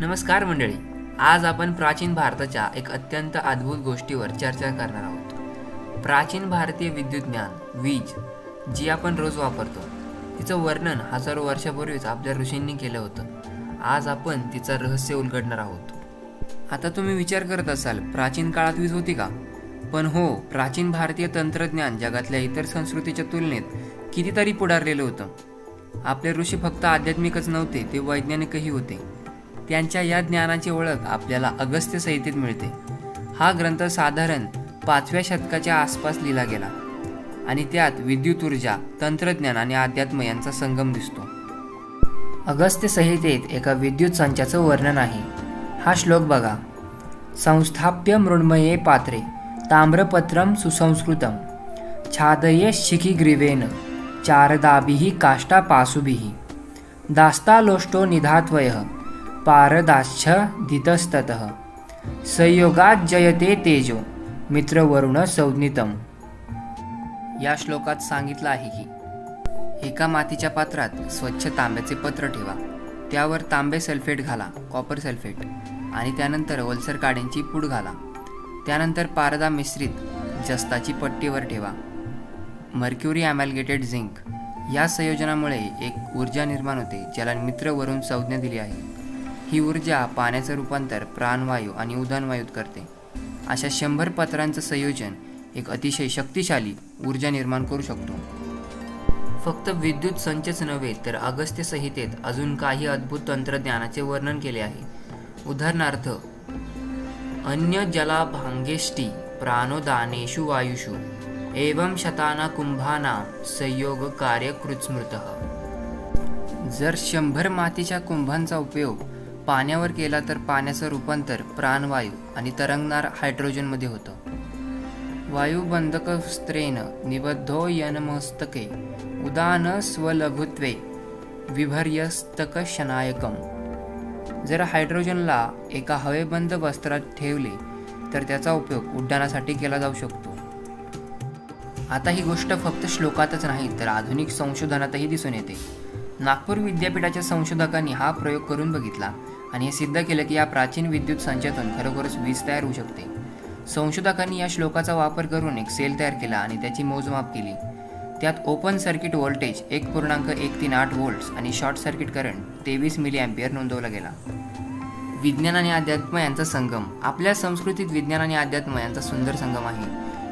नमस्कार मंडळी, आज आपण प्राचीन भारताच्या एक अत्यंत अद्भुत गोष्टीवर चर्चा करणार आहोत। प्राचीन भारतीय विद्युत ज्ञान वीज जी आपण रोज वापरतो तिचं वर्णन हजारो वर्षापूर्वीच आपल्या ऋषींनी केलं होतं। आज आपण तिचं रहस्य उलगडणार आहोत। आता तुम्ही विचार करत असाल, प्राचीन काळात वीज होती का? पण हो, प्राचीन भारतीय तंत्रज्ञान जगातल्या इतर संस्कृतीच्या तुलनेत कितीतरी पुढारलेलं होतं। आपले ऋषी फक्त आध्यात्मिकच नव्हते, ते वैज्ञानिकही होते। त्यांच्या या ज्ञानाची ओळख आपल्याला अगस्त्य संहितेत मिळते। हा ग्रंथ साधारण 5व्या शतकाच्या आसपास लिहिला गेला आणि त्यात विद्युत ऊर्जा, तंत्रज्ञान आणि अध्यात्म यांचा संगम दिसतो। अगस्त्य संहितेत एका विद्युत संचाचं वर्णन आहे। हा श्लोक बघा। संस्थाप्य मृण्मये पात्रे ताम्रपत्रम सुसंस्कृतम छादये शिखिग्रीवेन चारदाभिः काष्ठापाशुभिः दास्तालोष्टो निधात्वयः पारदाश्छदितस्ततः संयोगात जयते तेजो मित्रवरुण संज्ञितम। या श्लोकात सांगितलं आहे की एका मातीच्या पात्रात स्वच्छ तांब्याचे पत्र ठेवा, त्यावर तांबे सल्फेट घाला, कॉपर सल्फेट, आणि त्यानंतर ओलसर काड्यांची पूड घाला। त्यानंतर पारदा मिश्रित जस्ताची पट्टीवर ठेवा, मर्क्युरी अमॅलगेटेड झिंक। या संयोजनामुळे एक ऊर्जा निर्माण होते ज्याला मित्रवरुण संज्ञा दिली आहे। ही ऊर्जा पाण्याचं रूपांतर प्राणवायू आणि उदनवायूत करते। अशा 100 पत्रांचं संयोजन एक अतिशय शक्तिशाली ऊर्जा निर्माण करू शकतो। फक्त विद्युत संचच नव्हे तर अगस्त्य संहितेत अजून काही अद्भुत तंत्रज्ञानाचे वर्णन केले आहे। उदाहरणार्थ, अन्य जलाभांगेष्टी प्राणोदानेषु वायुषु एवं शताना कुंभाना संयोग कार्य कृत्स्मृतः। जर 100 मातीच्या कुंभांचा उपयोग पाण्यावर केला तर पाण्याचं रूपांतर प्राणवायू आणि तरंगणार हायड्रोजनमध्ये होतं। वायुबंधकस्त्रेण निबद्धो यनमस्तके उदान स्वलघुत्वे विभर्यस्तकशनायकम। जर हायड्रोजनला एका हवेबंद वस्त्रात ठेवले तर त्याचा उपयोग उड्डाणासाठी केला जाऊ शकतो। आता ही गोष्ट फक्त श्लोकातच नाही तर आधुनिक संशोधनातही दिसून येते। नागपूर विद्यापीठाच्या संशोधकांनी हा प्रयोग करून बघितला आणि हे सिद्ध केलं की या प्राचीन विद्युत संचातून खरोखरच वीज तयार होऊ शकते। संशोधकांनी या श्लोकाचा वापर करून एक सेल तयार केला आणि त्याची मोजमाप केली। त्यात ओपन सर्किट व्होल्टेज 1.138 व्होल्ट्स आणि short circuit current 23 milliampere नोंदवला गेला। विज्ञान आणि अध्यात्म यांचा संगम। आपल्या संस्कृतीत विज्ञान आणि अध्यात्म यांचा सुंदर संगम आहे।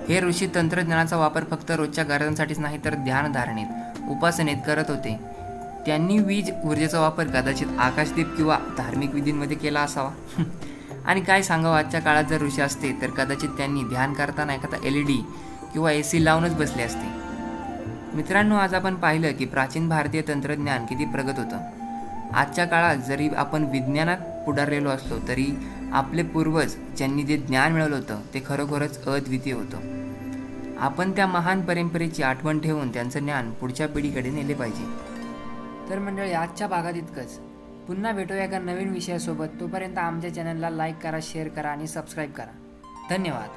हे ऋषी तंत्रज्ञानाचा वापर फक्त रोजच्या गरजांसाठीच नाही तर ध्यानधारणेत, उपासनेत करत होते। त्यांनी वीज ऊर्जेचा वापर कदाचित आकाशदीप किंवा धार्मिक विधींमध्ये केला असावा। आणि काय सांगावं, आजच्या काळात जर ऋषी असते तर कदाचित त्यांनी ध्यान करताना एखादा LED किंवा AC लावूनच बसले असते। मित्रांनो, आज आपण पाहिलं की प्राचीन भारतीय तंत्रज्ञान किती प्रगत होतं। आजच्या काळात जरी आपण विज्ञानात पुढारलेलो असलो तरी आपले पूर्वज ज्यांनी जे ज्ञान मिळवलं होतं ते खरोखरच अद्वितीय होतं। आपण त्या महान परंपरेची आठवण ठेवून त्यांचं ज्ञान पुढच्या पिढीकडे नेले पाहिजे। तर मंडळी, आजच्या भागात इतकंच। पुन्हा भेटूया एका नवीन विषयासोबत। तोपर्यंत आमच्या चॅनलला लाईक करा, शेअर करा आणि सबस्क्राईब करा। धन्यवाद।